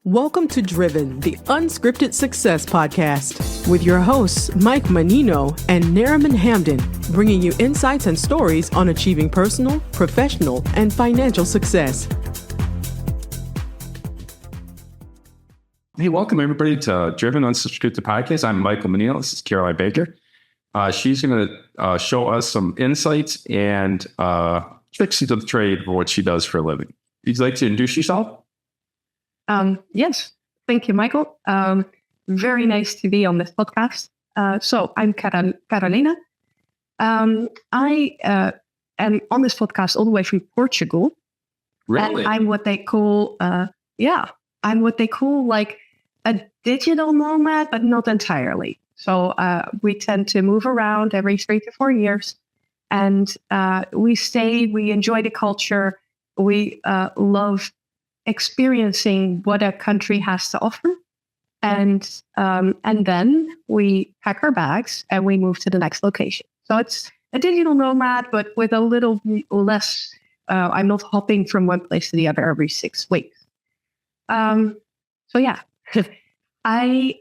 Welcome to Driven, the Unscripted Success podcast, with your hosts, Mike Mannino and Nariman Hamden, bringing you insights and stories on achieving personal, professional, and financial success. Hey, welcome everybody to Driven Unscripted Podcast. I'm Michael Mannino. This is Carolina Bakker. She's going to show us some insights and tricks of the trade for what she does for a living. Would you like to introduce yourself? Yes. Thank you, Michael. Very nice to be on this podcast. So I'm Carolina. I am on this podcast all the way from Portugal. Really? And I'm what they call, like a digital nomad, but not entirely. So we tend to move around every 3 to 4 years. And we enjoy the culture. We love experiencing what a country has to offer. And then we pack our bags and we move to the next location. So it's a digital nomad, but with a little less, I'm not hopping from one place to the other every 6 weeks. I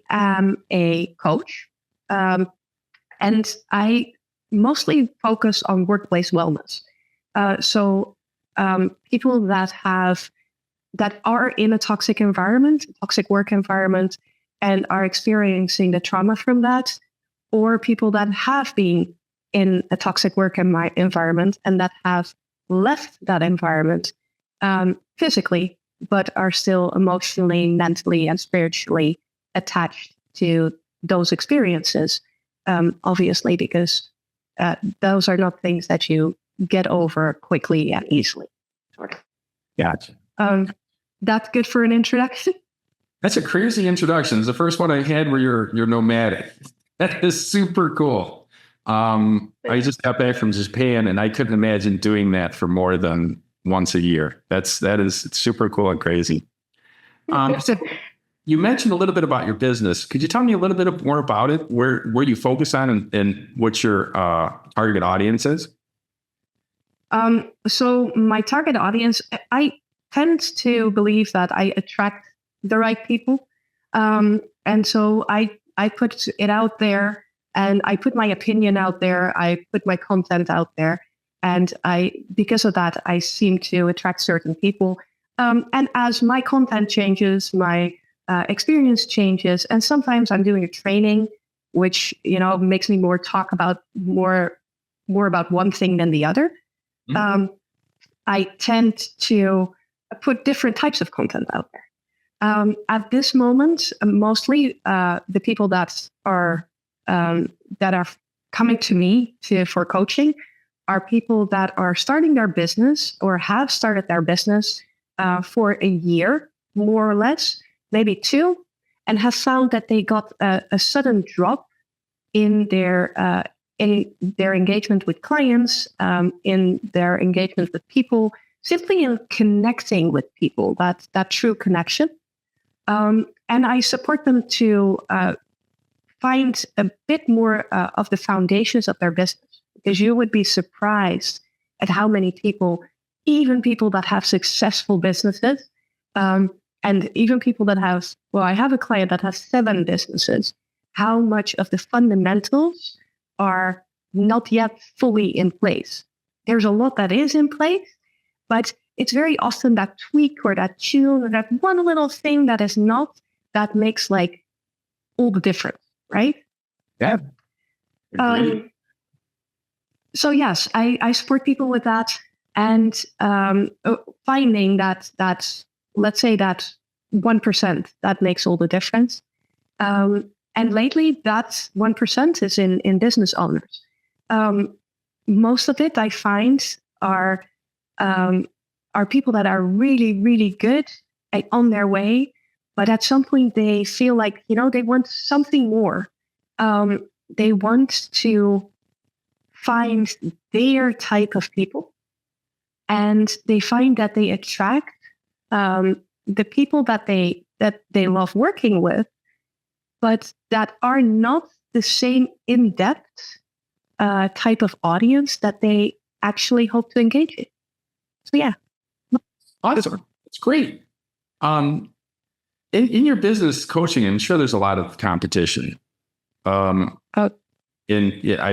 am a coach, and I mostly focus on workplace wellness. People that are in a toxic environment, toxic work environment, and are experiencing the trauma from that, or people that have been in a toxic work environment and that have left that environment physically, but are still emotionally, mentally, and spiritually attached to those experiences, obviously, because those are not things that you get over quickly and easily. Gotcha. That's good for an introduction. That's a crazy introduction. It's the first one I had where you're nomadic. That is super cool. I just got back from Japan and I couldn't imagine doing that for more than once a year. It's super cool and crazy. You mentioned a little bit about your business. Could you tell me a little bit more about it? Where you focus on and what your target audience is? So my target audience, I tend to believe that I attract the right people. And so I put it out there and I put my opinion out there. I put my content out there. And because of that, I seem to attract certain people. And as my content changes, my experience changes, and sometimes I'm doing a training, which, makes me talk about more about one thing than the other. Mm-hmm. I tend to put different types of content out there. At this moment, mostly the people that are coming to me for coaching are people that are starting their business or have started their business for a year, more or less, maybe 2, and have found that they got a sudden drop in their engagement with clients, in their engagement with people, simply in connecting with people, that true connection. And I support them to find a bit more of the foundations of their business, because you would be surprised at how many people, even people that have successful businesses, and even people that I have a client that has 7 businesses, how much of the fundamentals are not yet fully in place. There's a lot that is in place, but it's very often that tweak or that tune or that one little thing that is not, that makes all the difference, right? Yeah. So yes, I support people with that, and finding that let's say that 1% that makes all the difference. And lately, that 1% is in business owners. Most of it I find are people that are really, really good and on their way, but at some point they feel like, they want something more. They want to find their type of people, and they find that they attract the people that they love working with, but that are not the same in-depth type of audience that they actually hope to engage in. So yeah. Awesome. It's great. in your business coaching, I'm sure there's a lot of competition. I've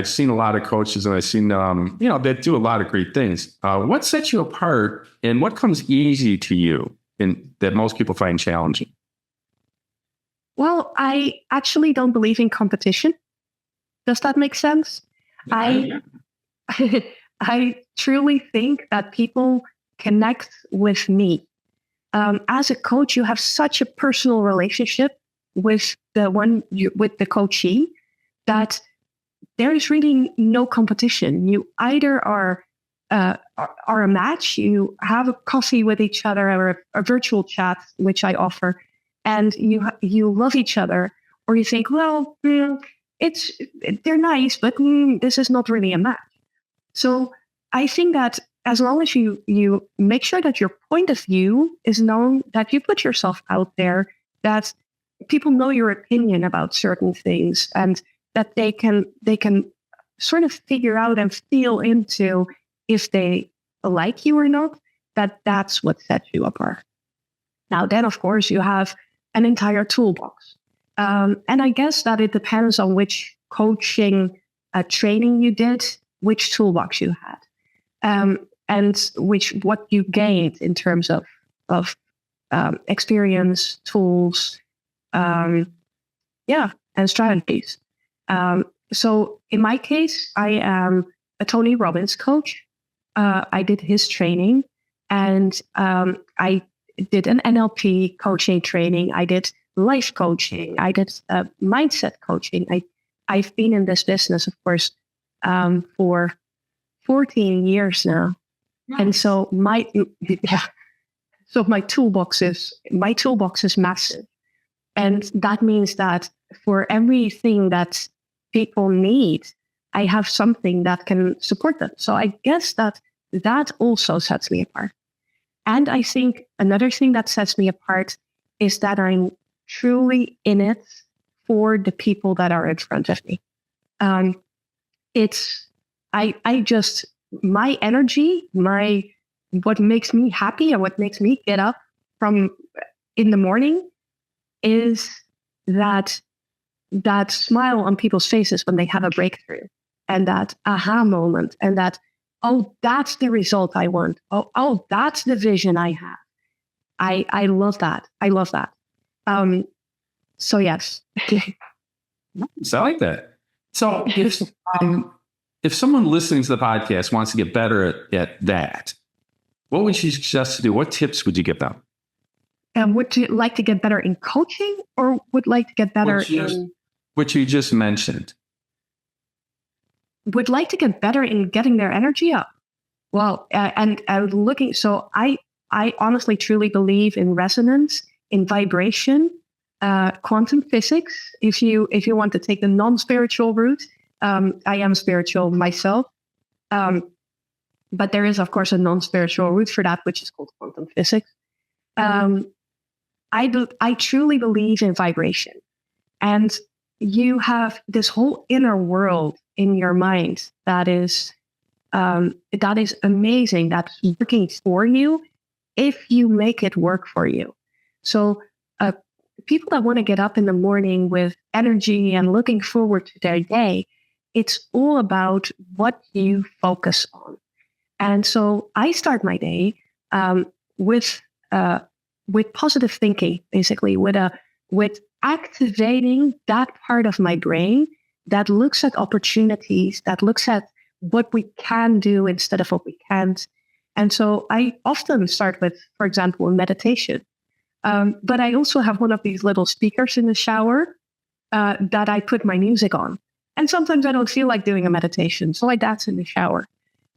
seen a lot of coaches, and I've seen they do a lot of great things. What sets you apart, and what comes easy to you, and that most people find challenging? Well, I actually don't believe in competition. Does that make sense? I truly think that people connect with me. As a coach, you have such a personal relationship with the coachee that there is really no competition. You either are a match, you have a coffee with each other, or a virtual chat, which I offer, and you love each other, or you think, well, they're nice, but this is not really a match. So I think that as long as you make sure that your point of view is known, that you put yourself out there, that people know your opinion about certain things, and that they can sort of figure out and feel into if they like you or not, that's what sets you apart. Now, then, of course, you have an entire toolbox. And I guess that it depends on which coaching training you did, which toolbox you had, and what you gained in terms of experience, tools, and strategies. So in my case, I am a Tony Robbins coach. I did his training, and I did an NLP coaching training. I did life coaching. I did mindset coaching. I've been in this business, of course, for 14 years now. Nice. And so my toolbox is massive. And that means that for everything that people need, I have something that can support them. So I guess that also sets me apart. And I think another thing that sets me apart is that I'm truly in it for the people that are in front of me. My energy, what makes me happy and what makes me get up in the morning is that smile on people's faces when they have a breakthrough, and that aha moment, and that, oh, that's the result I want. Oh, that's the vision I have. I love that. I love that. So yes. So I like that. So if someone listening to the podcast wants to get better at that, what would you suggest to do? What tips would you give them? And would you like to get better in coaching, or would like to get better in what you just mentioned? Would like to get better in getting their energy up. Well, and looking. So I honestly truly believe in resonance, in vibration, quantum physics. If you want to take the non-spiritual route, I am spiritual myself, but there is, of course, a non-spiritual route for that, which is called quantum physics. I truly believe in vibration, and you have this whole inner world in your mind that is amazing. That's working for you if you make it work for you. So people that want to get up in the morning with energy and looking forward to their day, it's all about what you focus on. And so I start my day with positive thinking, basically, with activating that part of my brain that looks at opportunities, that looks at what we can do instead of what we can't. And so I often start with, for example, meditation. But I also have one of these little speakers in the shower that I put my music on. And sometimes I don't feel like doing a meditation, so I dance in the shower.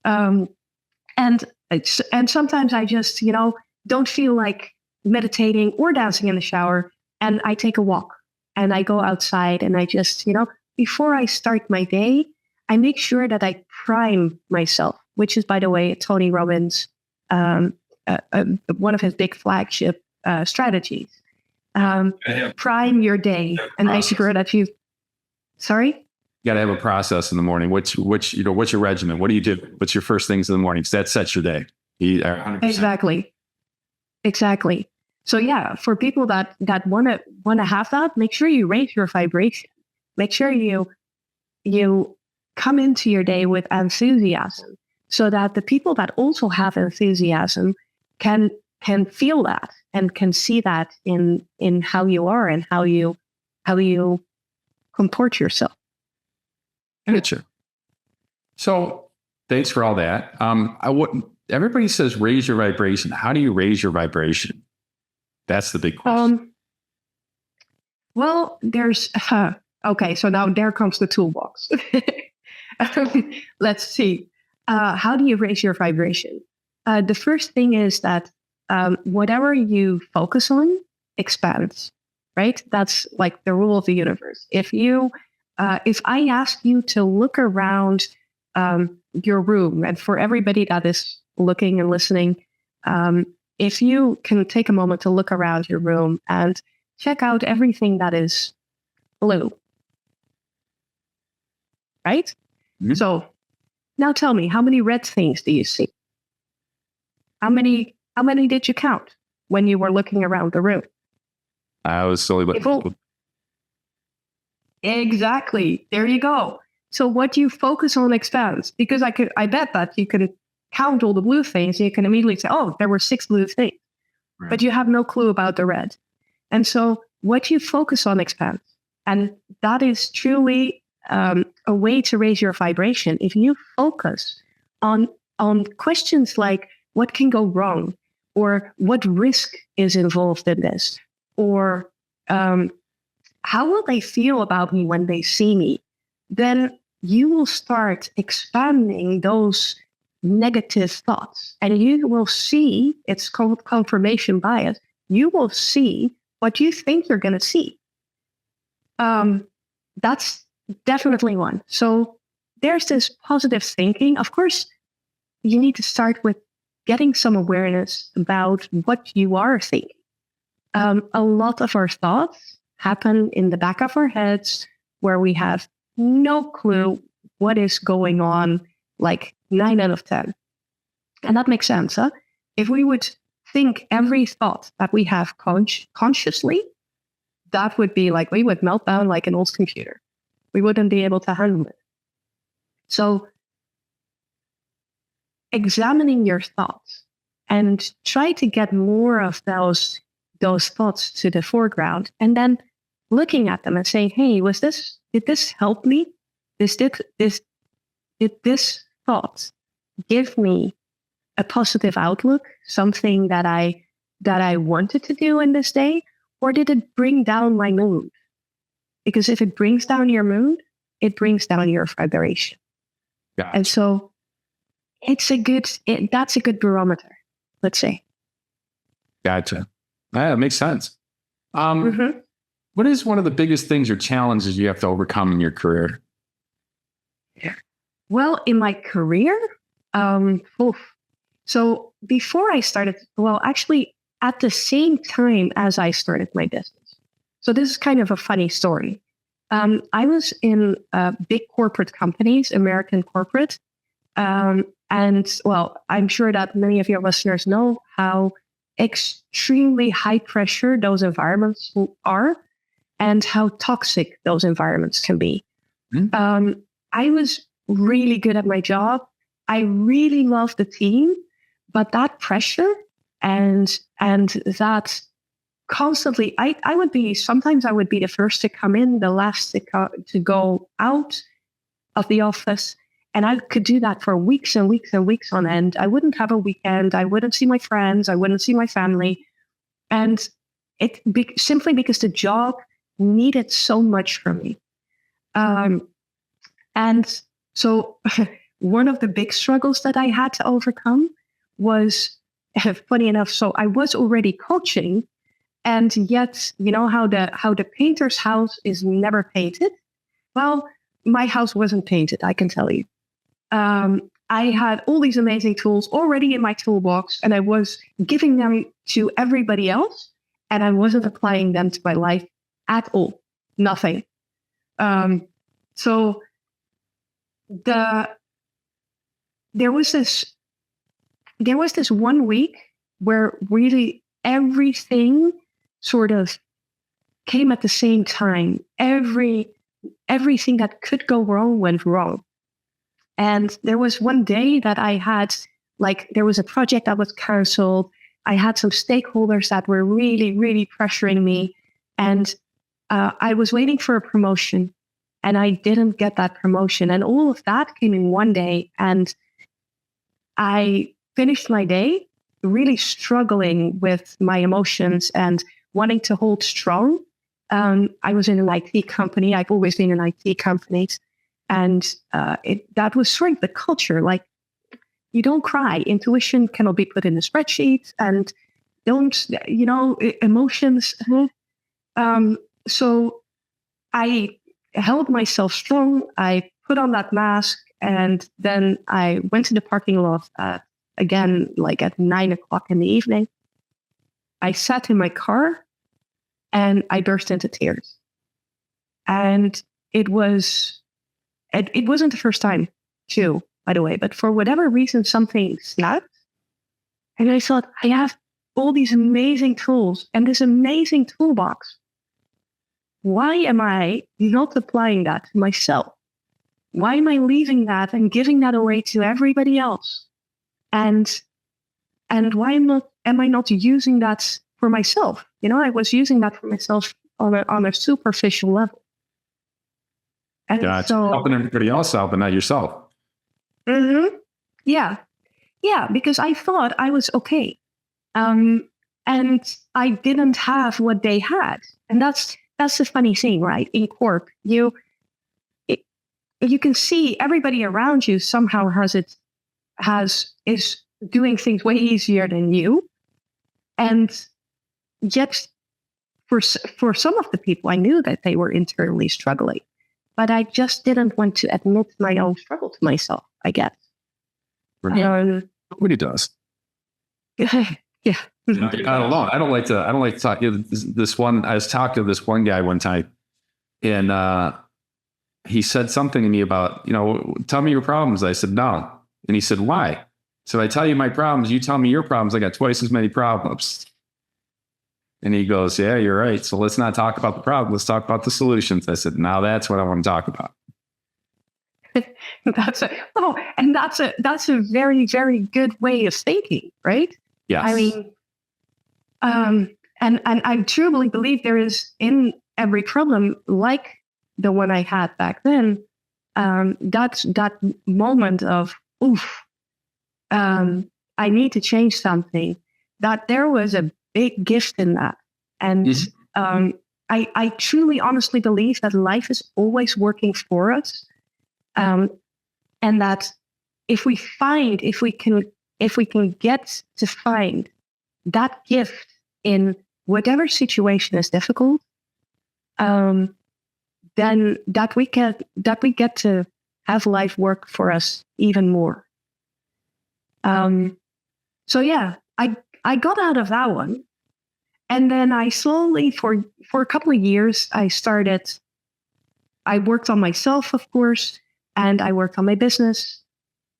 And sometimes I just, don't feel like meditating or dancing in the shower, and I take a walk and I go outside, and I just, before I start my day, I make sure that I prime myself, which is, by the way, Tony Robbins, one of his big flagship strategies. Prime your day and make sure that sorry? You got to have a process in the morning. What's your regimen? What do you do? What's your first things in the morning? 'Cause that sets your day. 100%. Exactly. So yeah, for people that want to have that, make sure you raise your vibration. Make sure you come into your day with enthusiasm, so that the people that also have enthusiasm can feel that and can see that in how you are and how you comport yourself. Gotcha. So thanks for all that. Everybody says raise your vibration. How do you raise your vibration? That's the big question. Well, there's okay. So now there comes the toolbox. Let's see. How do you raise your vibration? The first thing is that whatever you focus on expands, right? That's like the rule of the universe. If I ask you to look around your room, and for everybody that is looking and listening, if you can take a moment to look around your room and check out everything that is blue, right? Mm-hmm. So now tell me, how many red things do you see? How many did you count when you were looking around the room? I was slowly looking. Exactly. There you go. So what you focus on expands, because I bet that you can count all the blue things. You can immediately say, oh, there were 6 blue things, right. But you have no clue about the red. And so what you focus on expands. And that is truly a way to raise your vibration. If you focus on questions like, what can go wrong? Or what risk is involved in this? Or how will they feel about me when they see me? Then you will start expanding those negative thoughts. And you will see, it's called confirmation bias, you will see what you think you're going to see. That's definitely one. So there's this positive thinking. Of course, you need to start with getting some awareness about what you are thinking. A lot of our thoughts happen in the back of our heads where we have no clue what is going on, like 9 out of 10. And that makes sense, huh? If we would think every thought that we have consciously, that would be like, we would melt down like an old computer. We wouldn't be able to handle it. So examining your thoughts and try to get more of those thoughts to the foreground, and then looking at them and saying, hey, did this help me? Did this thought give me a positive outlook, something that I wanted to do in this day? Or did it bring down my mood? Because if it brings down your mood, it brings down your vibration. Gotcha. And so that's a good barometer, let's say. Gotcha. Yeah, that makes sense. What is one of the biggest things or challenges you have to overcome in your career? Yeah. Well, in my career, so before I started, actually at the same time as I started my business. So this is kind of a funny story. I was in big corporate companies, American corporate. And I'm sure that many of your listeners know how extremely high pressure those environments are and how toxic those environments can be. Mm-hmm. I was really good at my job. I really loved the team, but that pressure and that constantly, sometimes I would be the first to come in, the last to go out of the office. And I could do that for weeks and weeks and weeks on end. I wouldn't have a weekend. I wouldn't see my friends. I wouldn't see my family. And simply because the job needed so much from me. And so one of the big struggles that I had to overcome was, funny enough, so I was already coaching, and yet, you know how the painter's house is never painted? Well, my house wasn't painted, I can tell you. I had all these amazing tools already in my toolbox, and I was giving them to everybody else, and I wasn't applying them to my life at all. Nothing. So there was this 1 week where really everything sort of came at the same time. Everything that could go wrong went wrong. And there was one day that I had, there was a project that was canceled. I had some stakeholders that were really, really pressuring me. And I was waiting for a promotion, and I didn't get that promotion. And all of that came in one day. And I finished my day really struggling with my emotions and wanting to hold strong. I was in an IT company. I've always been in IT companies. And that was sort of the culture. Like, you don't cry. Intuition cannot be put in a spreadsheet. And don't, emotions. So I held myself strong. I put on that mask. And then I went to the parking lot again, at 9:00 in the evening. I sat in my car and I burst into tears. And it wasn't the first time, too, by the way, but for whatever reason, something snapped. And I thought, I have all these amazing tools and this amazing toolbox. Why am I not applying that to myself? Why am I leaving that and giving that away to everybody else? And why am I not using that for myself? I was using that for myself on a superficial level. And yeah, so helping everybody else out, but not yourself. Mm-hmm. Yeah, because I thought I was okay, and I didn't have what they had, and that's the funny thing, right? In corp, you can see everybody around you somehow is doing things way easier than you, and yet for some of the people, I knew that they were internally struggling, but I just didn't want to admit my own struggle to myself, I guess. Nobody does. Yeah. You're not alone. I don't like to talk. This one, I was talking to this one guy one time, and he said something to me about, tell me your problems. I said, no. And he said, why? So I tell you my problems, you tell me your problems. I got twice as many problems. And he goes, yeah, you're right. So let's not talk about the problem. Let's talk about the solutions. I said, now that's what I want to talk about. That's a very, very good way of thinking, right? Yes. I mean, and I truly believe there is in every problem, like the one I had back then, that moment of, I need to change something, that there was a big gift in that. And I truly, honestly believe that life is always working for us. And that if we can get to find that gift in whatever situation is difficult, then that we get to have life work for us even more. So yeah, I got out of that one, and then I slowly, for a couple of years, I worked on myself, of course, and I worked on my business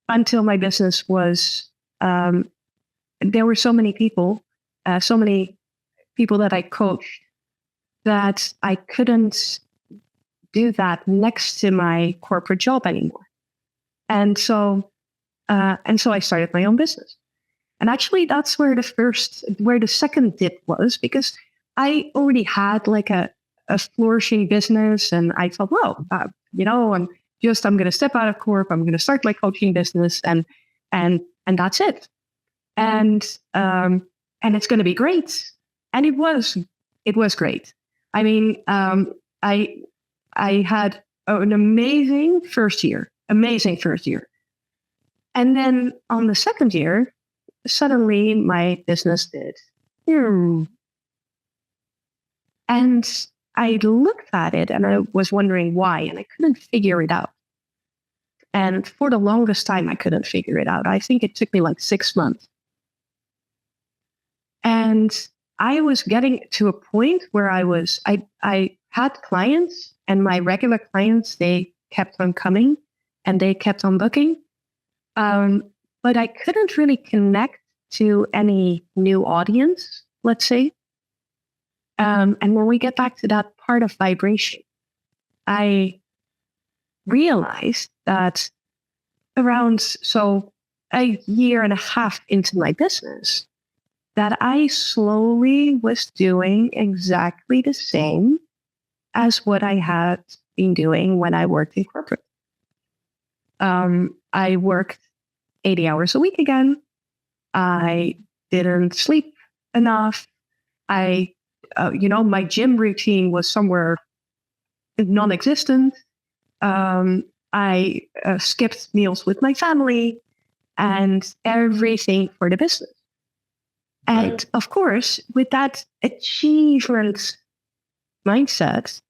until my business was, there were so many people that I coached, that I couldn't do that next to my corporate job anymore. And so I started my own business. And actually that's where the second dip was, because I already had like a flourishing business, and I thought, well, I'm going to step out of corp. I'm going to start my coaching business, and that's it. And it's going to be great. And it was great. I mean, I had an amazing first year. And then on the second year, suddenly my business did. And I looked at it and I was wondering why, and I couldn't figure it out. And for the longest time, I couldn't figure it out. I think it took me like 6 months. And I was getting to a point where I had clients, and my regular clients, they kept on coming and they kept on booking. But I couldn't really connect to any new audience let's say. And when we get back to that part of vibration, I realized that around a year and a half into my business, that I slowly was doing exactly the same as what I had been doing when I worked in corporate. I worked 80 hours a week again. I didn't sleep enough. My gym routine was somewhere non-existent. I skipped meals with my family and everything for the business. And of course, with that achievement mindset,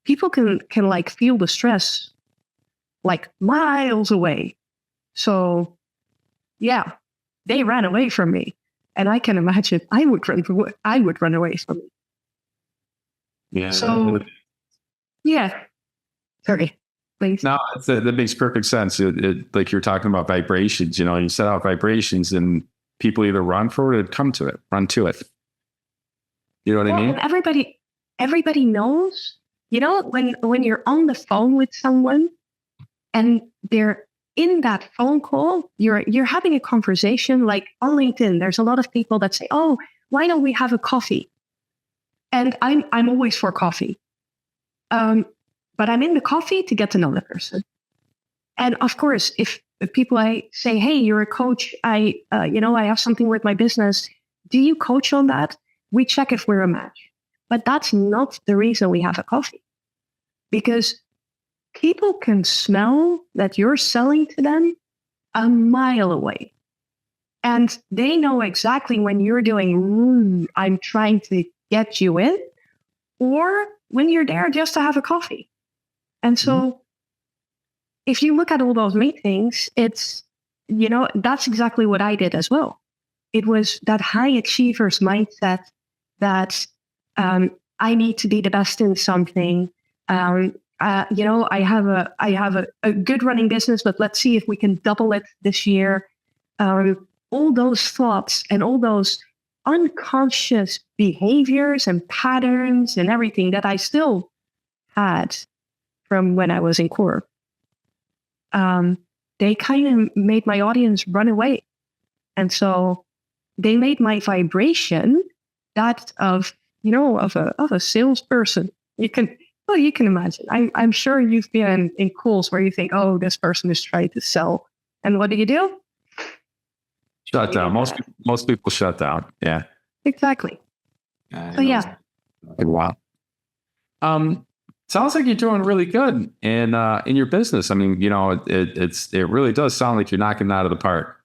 people can like feel the stress like miles away. So yeah, they ran away from me. And I can imagine I would run away from me. Yeah. So yeah. Sorry, please. No, that makes perfect sense. Like you're talking about vibrations, you set out vibrations and people either run for it or run to it. You know what I mean? Everybody knows, when you're on the phone with someone and they're in that phone call, you're having a conversation. Like on LinkedIn, there's a lot of people that say, "Oh, why don't we have a coffee?" And I'm always for coffee. But I'm in the coffee to get to know the person. And of course, if people I say, "Hey, you're a coach. I have something with my business. Do you coach on that?" We check if we're a match. But that's not the reason we have a coffee. Because people can smell that you're selling to them a mile away. And they know exactly when you're doing, I'm trying to get you in, or when you're there just to have a coffee. And so if you look at all those meetings, it's, that's exactly what I did as well. It was that high achievers mindset that I need to be the best in something. I have a good running business, but let's see if we can double it this year. All those thoughts and all those unconscious behaviors and patterns and everything that I still had from when I was in corp, they kind of made my audience run away. And so they made my vibration that of a salesperson. You can imagine. I'm sure you've been in calls where you think, "Oh, this person is trying to sell," and what do? Shut down. Most people shut down. Yeah, exactly. So yeah. Wow. Sounds like you're doing really good in your business. I mean, it really does sound like you're knocking it out of the park.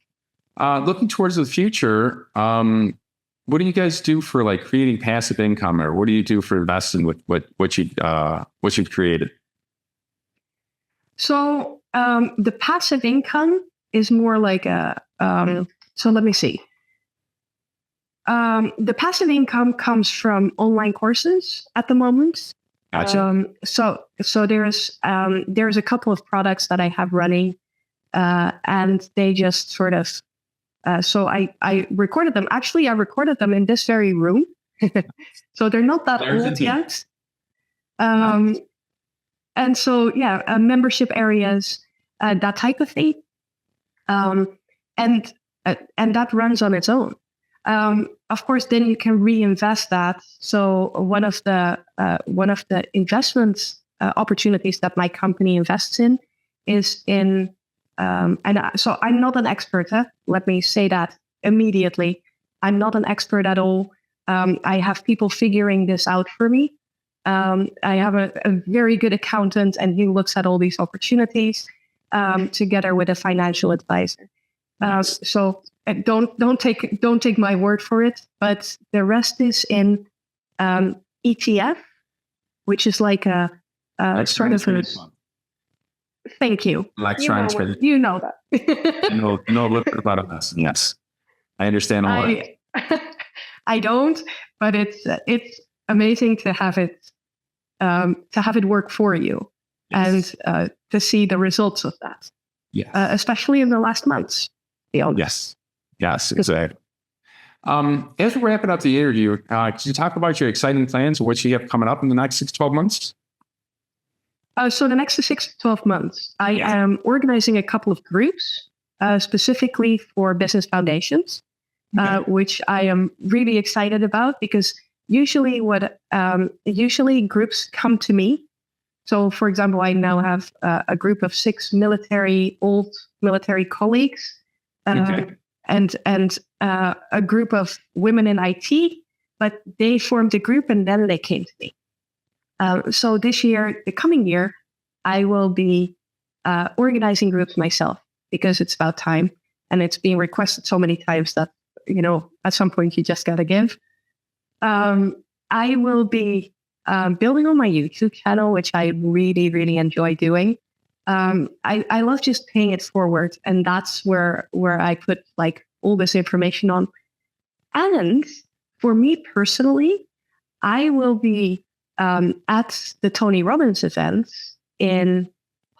Looking towards the future, what do you guys do for like creating passive income, or what do you do for investing with what you've created? So the passive income is more like so let me see. The passive income comes from online courses at the moment. Gotcha. So there's a couple of products that I have running, and they just sort of. So I recorded them. Actually, I recorded them in this very room. So they're not that old yet. And so, membership areas, that type of thing. And that runs on its own. Of course, then you can reinvest that. So one of the investments opportunities that my company invests in is in. So I'm not an expert. Let me say that immediately. I'm not an expert at all. I have people figuring this out for me. I have a very good accountant, and he looks at all these opportunities together with a financial advisor. So don't take my word for it, but the rest is in ETF, which is like a sort of a. Thank you. You know that. I know a little bit about us. Yes, I understand all that. I don't, but it's amazing to have it work for you, yes. And to see the results of that. Yes. Especially in the last months. Yes, exactly. As we're wrapping up the interview, could you talk about your exciting plans, what you have coming up in the next 6 to 12 months? So the next 6 to 12 months, I am organizing a couple of groups specifically for business foundations, which I am really excited about because usually groups come to me. So, for example, I now have a group of 6 old military colleagues, and a group of women in IT, but they formed a group and then they came to me. So this year, the coming year, I will be organizing groups myself because it's about time, and it's being requested so many times that, at some point you just got to give. I will be building on my YouTube channel, which I really, really enjoy doing. I love just paying it forward, and that's where I put like all this information on. And for me personally, I will be at the Tony Robbins event in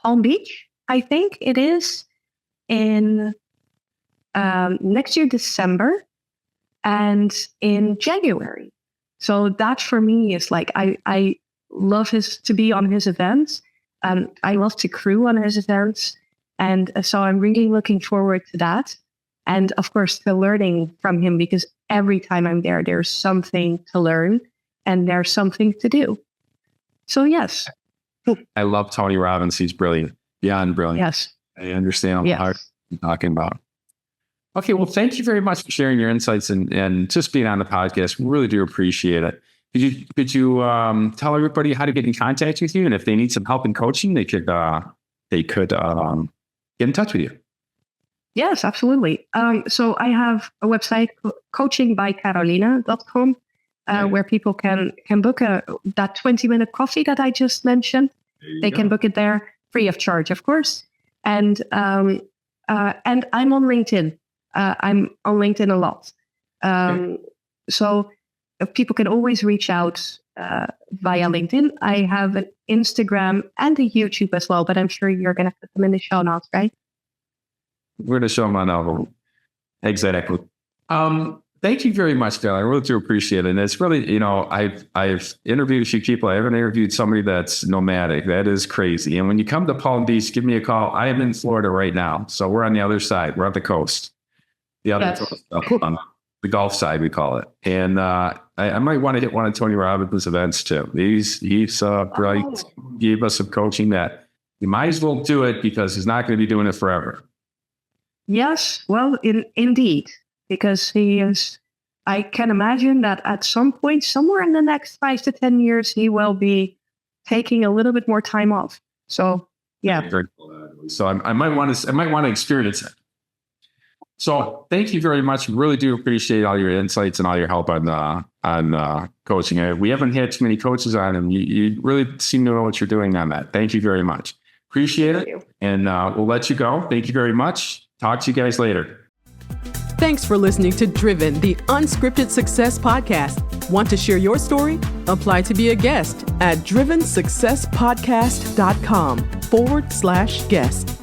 Palm Beach. I think it is in next year, December, and in January. So that for me is like, I love to be on his events. I love to crew on his events. And so I'm really looking forward to that. And of course, to learning from him, because every time I'm there, there's something to learn and there's something to do. So yes. I love Tony Robbins. He's brilliant. Beyond brilliant. Yes. I understand what you're talking about. Okay, well, thank you very much for sharing your insights and just being on the podcast. We really do appreciate it. Could you tell everybody how to get in contact with you, and if they need some help in coaching, they could get in touch with you? Yes, absolutely. So I have a website, coachingbycarolina.com, where people can book that 20-minute coffee that I just mentioned. They can book it there free of charge, of course. And I'm on LinkedIn. I'm on LinkedIn a lot. So people can always reach out via LinkedIn. I have an Instagram and a YouTube as well, but I'm sure you're going to put them in the show notes, right? We're going to show them on our exactly. Thank you very much, Carol. I really do appreciate it. And it's really, I've interviewed a few people. I haven't interviewed somebody that's nomadic. That is crazy. And when you come to Palm Beach, give me a call. I am in Florida right now. So we're on the other side. We're at the coast. The other coast, on the Gulf side, we call it. And I might want to hit one of Tony Robbins' events too. He's brilliant. Gave us some coaching that you might as well do it because he's not going to be doing it forever. Yes, well, indeed. Because he is, I can imagine that at some point, somewhere in the next 5 to 10 years, he will be taking a little bit more time off. So, yeah. So I might want to experience it. So thank you very much. Really do appreciate all your insights and all your help on coaching. We haven't had too many coaches on, and you really seem to know what you're doing on that. Thank you very much. Appreciate it. And we'll let you go. Thank you very much. Talk to you guys later. Thanks for listening to Driven, the Unscripted Success Podcast. Want to share your story? Apply to be a guest at drivensuccesspodcast.com/guest.